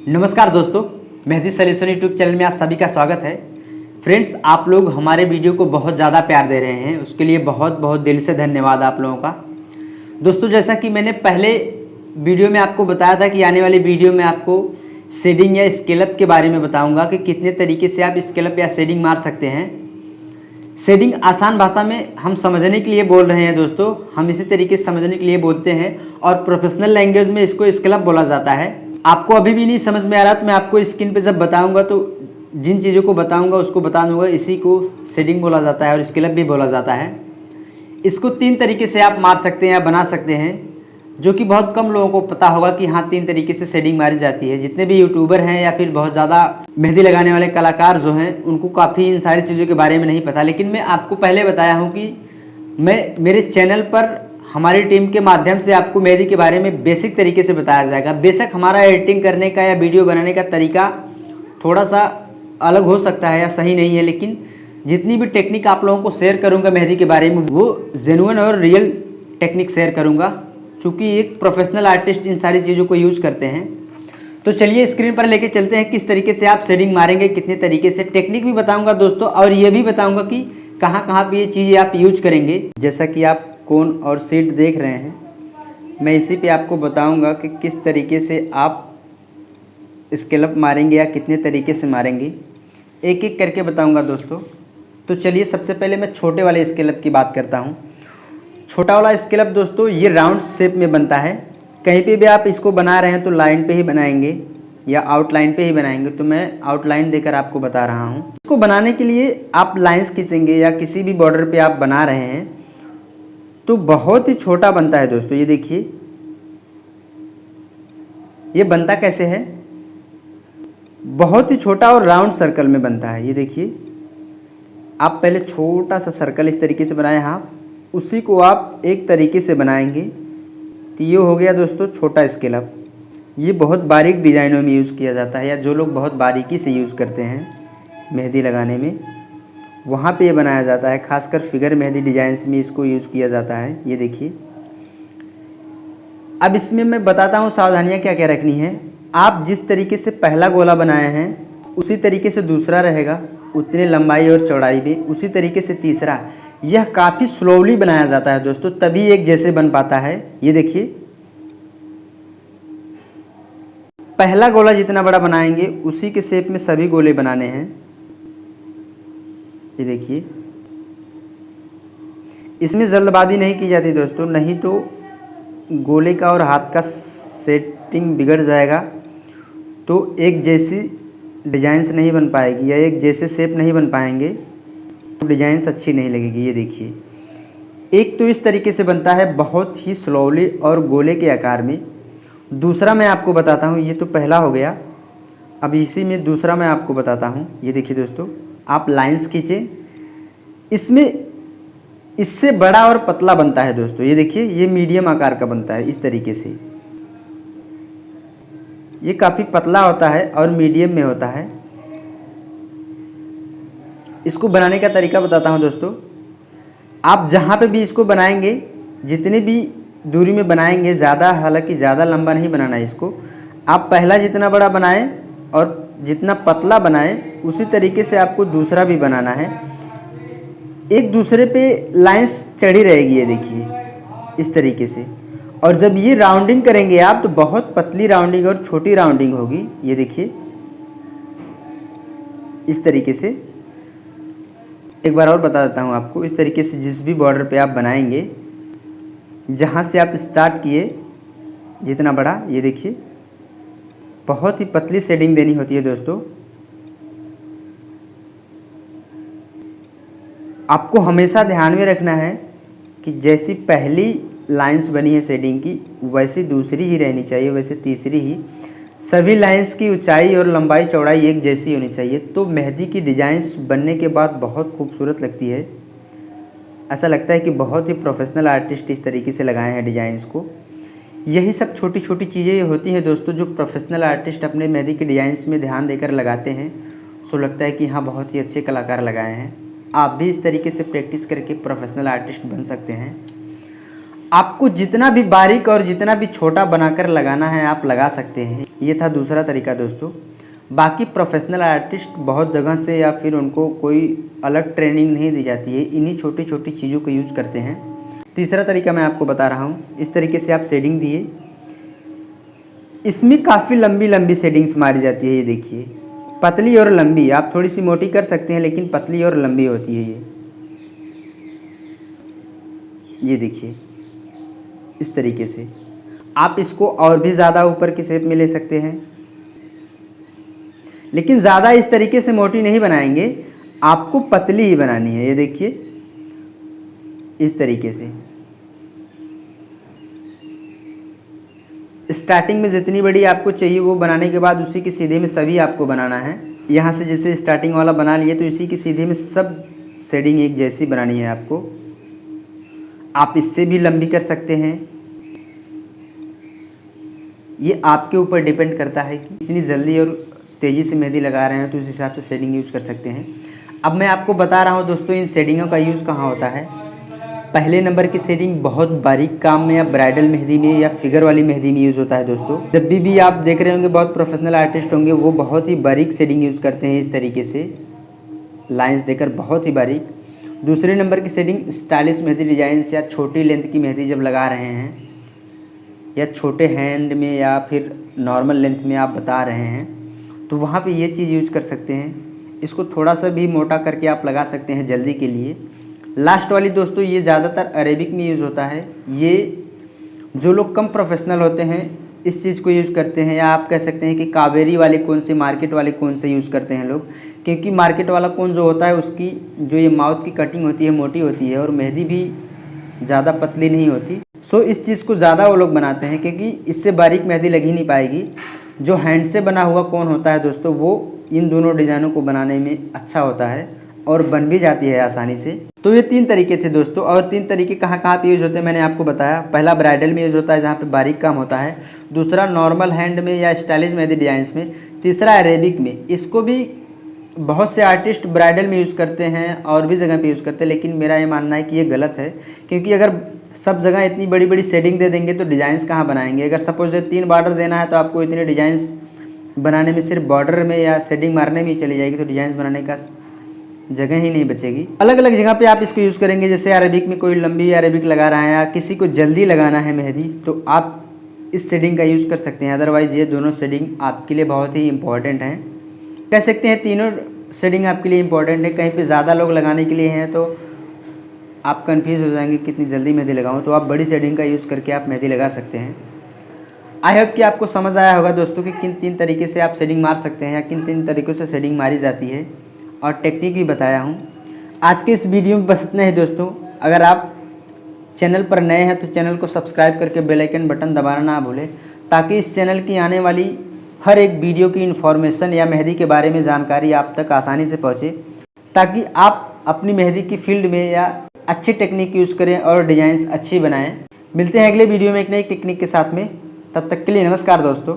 नमस्कार दोस्तों, Mehdi solution YouTube channel में आप सभी का स्वागत है। फ्रेंड्स, आप लोग हमारे वीडियो को बहुत ज़्यादा प्यार दे रहे हैं, उसके लिए बहुत बहुत दिल से धन्यवाद आप लोगों का। दोस्तों, जैसा कि मैंने पहले वीडियो में आपको बताया था कि आने वाली वीडियो में आपको शेडिंग या स्केलअप के बारे में बताऊंगा कि कितने तरीके से आप स्केलअप या शेडिंग मार सकते हैं। शेडिंग आसान भाषा में हम समझने के लिए बोल रहे हैं दोस्तों, हम इसी तरीके से समझने के लिए बोलते हैं और प्रोफेशनल लैंग्वेज में इसको स्केलअप बोला जाता है। आपको अभी भी नहीं समझ में आ रहा तो मैं आपको स्क्रीन पे जब बताऊंगा तो जिन चीज़ों को बताऊंगा उसको बता दूंगा। इसी को शेडिंग बोला जाता है और स्केलअप भी बोला जाता है। इसको 3 तरीके से आप मार सकते हैं या बना सकते हैं, जो कि बहुत कम लोगों को पता होगा कि हाँ 3 तरीके से शेडिंग मारी जाती है। जितने भी यूट्यूबर हैं या फिर बहुत ज़्यादा मेहंदी लगाने वाले कलाकार जो हैं उनको काफ़ी इन सारी चीज़ों के बारे में नहीं पता, लेकिन मैं आपको पहले बताया हूँ कि मैं मेरे चैनल पर हमारी टीम के माध्यम से आपको मेहंदी के बारे में बेसिक तरीके से बताया जाएगा। बेशक हमारा एडिटिंग करने का या वीडियो बनाने का तरीका थोड़ा सा अलग हो सकता है या सही नहीं है, लेकिन जितनी भी टेक्निक आप लोगों को शेयर करूंगा मेहंदी के बारे में वो जेन्युइन और रियल टेक्निक शेयर करूंगा, क्योंकि एक प्रोफेशनल आर्टिस्ट इन सारी चीज़ों को यूज करते हैं। तो चलिए स्क्रीन पर लेके चलते हैं किस तरीके से आप शेडिंग मारेंगे, कितने तरीके से। टेक्निक भी बताऊँगा दोस्तों, और ये भी बताऊँगा कि कहाँ कहाँ पर ये चीज़ें आप यूज करेंगे। जैसा कि आप कोन और शीट देख रहे हैं, मैं इसी पे आपको बताऊंगा कि किस तरीके से आप स्केलअप मारेंगे या कितने तरीके से मारेंगे, एक एक करके बताऊंगा दोस्तों। तो चलिए सबसे पहले मैं छोटे वाले स्केलअप की बात करता हूं। छोटा वाला स्केलअप दोस्तों ये राउंड शेप में बनता है। कहीं पे भी आप इसको बना रहे हैं तो लाइन पे ही बनाएंगे या आउटलाइन पे ही बनाएंगे, तो मैं आउटलाइन देकर आपको बता रहा हूँ। इसको बनाने के लिए आप लाइन्स खींचेंगे या किसी भी बॉर्डर पर आप बना रहे हैं तो बहुत ही छोटा बनता है दोस्तों। ये देखिए ये बनता कैसे है, बहुत ही छोटा और राउंड सर्कल में बनता है। ये देखिए आप पहले छोटा सा सर्कल इस तरीके से बनाए, हाँ उसी को आप एक तरीके से बनाएंगे तो ये हो गया दोस्तों छोटा स्केलअप। ये बहुत बारीक डिज़ाइनों में यूज़ किया जाता है, या जो लोग बहुत बारीकी से यूज़ करते हैं मेहंदी लगाने में वहाँ पे ये बनाया जाता है। खासकर फिगर मेहंदी डिजाइन्स में इसको यूज़ किया जाता है। ये देखिए अब इसमें मैं बताता हूँ सावधानियाँ क्या क्या रखनी है। आप जिस तरीके से पहला गोला बनाए हैं उसी तरीके से दूसरा रहेगा, उतने लंबाई और चौड़ाई भी, उसी तरीके से तीसरा। यह काफ़ी स्लोली बनाया जाता है दोस्तों, तभी एक जैसे बन पाता है। ये देखिए पहला गोला जितना बड़ा बनाएंगे उसी के शेप में सभी गोले बनाने हैं। ये देखिए इसमें जल्दबाजी नहीं की जाती दोस्तों, नहीं तो गोले का और हाथ का सेटिंग बिगड़ जाएगा, तो एक जैसी डिजाइन्स नहीं बन पाएगी या एक जैसे शेप नहीं बन पाएंगे तो डिजाइन्स अच्छी नहीं लगेगी। ये देखिए एक तो इस तरीके से बनता है बहुत ही स्लोली और गोले के आकार में। दूसरा मैं आपको बताता हूँ, ये तो पहला हो गया, अब इसी में दूसरा मैं आपको बताता हूँ। ये देखिए दोस्तों आप लाइंस खींचें, इसमें इससे बड़ा और पतला बनता है दोस्तों। ये देखिए ये मीडियम आकार का बनता है इस तरीके से, ये काफ़ी पतला होता है और मीडियम में होता है। इसको बनाने का तरीका बताता हूँ दोस्तों। आप जहाँ पे भी इसको बनाएंगे, जितनी भी दूरी में बनाएंगे, ज़्यादा हालांकि ज़्यादा लंबा नहीं बनाना है इसको। आप पहला जितना बड़ा बनाएं और जितना पतला बनाएं उसी तरीके से आपको दूसरा भी बनाना है। एक दूसरे पे लाइंस चढ़ी रहेगी, ये देखिए इस तरीके से। और जब ये राउंडिंग करेंगे आप तो बहुत पतली राउंडिंग और छोटी राउंडिंग होगी। ये देखिए इस तरीके से। एक बार और बता देता हूँ आपको, इस तरीके से जिस भी बॉर्डर पे आप बनाएंगे, जहाँ से आप स्टार्ट किए जितना बड़ा, ये देखिए बहुत ही पतली शेडिंग देनी होती है दोस्तों। आपको हमेशा ध्यान में रखना है कि जैसी पहली लाइंस बनी है शेडिंग की वैसी दूसरी ही रहनी चाहिए, वैसे तीसरी ही। सभी लाइंस की ऊंचाई और लंबाई चौड़ाई एक जैसी होनी चाहिए, तो मेहंदी की डिजाइन्स बनने के बाद बहुत खूबसूरत लगती है। ऐसा लगता है कि बहुत ही प्रोफेशनल आर्टिस्ट इस तरीके से लगाए हैं डिजाइन्स को। यही सब छोटी छोटी चीज़ें होती हैं दोस्तों जो प्रोफेशनल आर्टिस्ट अपने मेहंदी के डिजाइन्स में ध्यान देकर लगाते हैं, सो लगता है कि हाँ बहुत ही अच्छे कलाकार लगाए हैं। आप भी इस तरीके से प्रैक्टिस करके प्रोफेशनल आर्टिस्ट बन सकते हैं। आपको जितना भी बारीक और जितना भी छोटा बनाकर लगाना है आप लगा सकते हैं। ये था दूसरा तरीका दोस्तों। बाकी प्रोफेशनल आर्टिस्ट बहुत जगह से या फिर उनको कोई अलग ट्रेनिंग नहीं दी जाती है, इन्हीं छोटी छोटी चीज़ों को यूज करते हैं। तीसरा तरीका मैं आपको बता रहा हूँ। इस तरीके से आप शेडिंग दिए, इसमें काफ़ी लंबी लंबी शेडिंग्स मारी जाती है। ये देखिए, पतली और लंबी, आप थोड़ी सी मोटी कर सकते हैं लेकिन पतली और लंबी होती है ये देखिए इस तरीके से। आप इसको और भी ज़्यादा ऊपर की शेप में ले सकते हैं, लेकिन ज़्यादा इस तरीके से मोटी नहीं बनाएंगे, आपको पतली ही बनानी है। ये देखिए इस तरीके से। स्टार्टिंग में जितनी बड़ी आपको चाहिए वो बनाने के बाद उसी के सीधे में सभी आपको बनाना है। यहाँ से जैसे स्टार्टिंग वाला बना लिए तो इसी के सीधे में सब शेडिंग एक जैसी बनानी है आपको। आप इससे भी लंबी कर सकते हैं, ये आपके ऊपर डिपेंड करता है कि इतनी जल्दी और तेज़ी से मेहंदी लगा रहे हैं तो उस हिसाब से शेडिंग यूज़ कर सकते हैं। अब मैं आपको बता रहा हूँ दोस्तों इन शेडिंगों का यूज़ कहाँ होता है। पहले नंबर की शेडिंग बहुत बारीक काम में या ब्राइडल मेहंदी में या फिगर वाली मेहंदी में यूज़ होता है दोस्तों। जब भी आप देख रहे होंगे बहुत प्रोफेशनल आर्टिस्ट होंगे वो बहुत ही बारीक शेडिंग यूज़ करते हैं, इस तरीके से लाइंस देकर बहुत ही बारीक। दूसरे नंबर की शेडिंग स्टाइलिश मेहंदी डिजाइंस या छोटी लेंथ की मेहंदी जब लगा रहे हैं या छोटे हैंड में या फिर नॉर्मल लेंथ में आप बता रहे हैं तो वहाँ पे ये चीज़ यूज कर सकते हैं। इसको थोड़ा सा भी मोटा करके आप लगा सकते हैं जल्दी के लिए। लास्ट वाली दोस्तों ये ज़्यादातर अरेबिक में यूज़ होता है। ये जो लोग कम प्रोफेशनल होते हैं इस चीज़ को यूज़ करते हैं, या आप कह सकते हैं कि कावेरी वाले कौन से, मार्केट वाले कौन से यूज़ करते हैं लोग, क्योंकि मार्केट वाला कौन जो होता है उसकी जो ये माउथ की कटिंग होती है मोटी होती है और मेहंदी भी ज़्यादा पतली नहीं होती। सो इस चीज़ को ज़्यादा वो लोग बनाते हैं क्योंकि इससे बारीक मेहंदी लग ही नहीं पाएगी। जो हैंड से बना हुआ कौन होता है दोस्तों वो इन दोनों डिज़ाइनों को बनाने में अच्छा होता है और बन भी जाती है आसानी से। तो ये 3 तरीके थे दोस्तों, और 3 तरीके कहाँ कहाँ पे यूज़ होते हैं मैंने आपको बताया। पहला ब्राइडल में यूज़ होता है जहाँ पे बारीक काम होता है, दूसरा नॉर्मल हैंड में या स्टाइलिश मेहंदी डिजाइंस में, तीसरा अरेबिक में। इसको भी बहुत से आर्टिस्ट ब्राइडल में यूज़ करते हैं और भी जगह पे यूज़ करते हैं, लेकिन मेरा ये मानना है कि ये गलत है, क्योंकि अगर सब जगह इतनी बड़ी बड़ी शेडिंग दे देंगे तो डिज़ाइंस कहाँ बनाएंगे। अगर सपोज 3 बॉर्डर देना है तो आपको इतने डिज़ाइंस बनाने में सिर्फ बॉर्डर में या शेडिंग मारने में ही चली जाएगी, तो डिज़ाइंस बनाने का जगह ही नहीं बचेगी। अलग अलग जगह पे आप इसको यूज़ करेंगे। जैसे अरेबिक में कोई लंबी अरेबिक लगा रहा है या किसी को जल्दी लगाना है मेहंदी तो आप इस शेडिंग का यूज़ कर सकते हैं। अदरवाइज़ ये दोनों शेडिंग आपके लिए बहुत ही इंपॉर्टेंट हैं। कह सकते हैं तीनों शेडिंग आपके लिए इंपॉर्टेंट है। कहीं पे ज़्यादा लोग लगाने के लिए हैं तो आप कंफ्यूज हो जाएंगे कितनी जल्दी मेहंदी लगाऊं, तो आप बड़ी शेडिंग का यूज़ करके आप मेहंदी लगा सकते हैं। आई होप कि आपको समझ आया होगा दोस्तों कि किन 3 तरीके से आप शेडिंग मार सकते हैं या किन 3 तरीक़ों से शेडिंग मारी जाती है, और टेक्निक भी बताया हूँ। आज के इस वीडियो में बस इतना ही दोस्तों। अगर आप चैनल पर नए हैं तो चैनल को सब्सक्राइब करके बेल आइकन बटन दबाना ना भूलें, ताकि इस चैनल की आने वाली हर एक वीडियो की इन्फॉर्मेशन या मेहंदी के बारे में जानकारी आप तक आसानी से पहुँचे, ताकि आप अपनी मेहंदी की फील्ड में या अच्छी टेक्निक यूज़ करें और डिज़ाइंस अच्छी बनाएं। मिलते हैं अगले वीडियो में एक नई टेक्निक के साथ में। तब तक के लिए नमस्कार दोस्तों।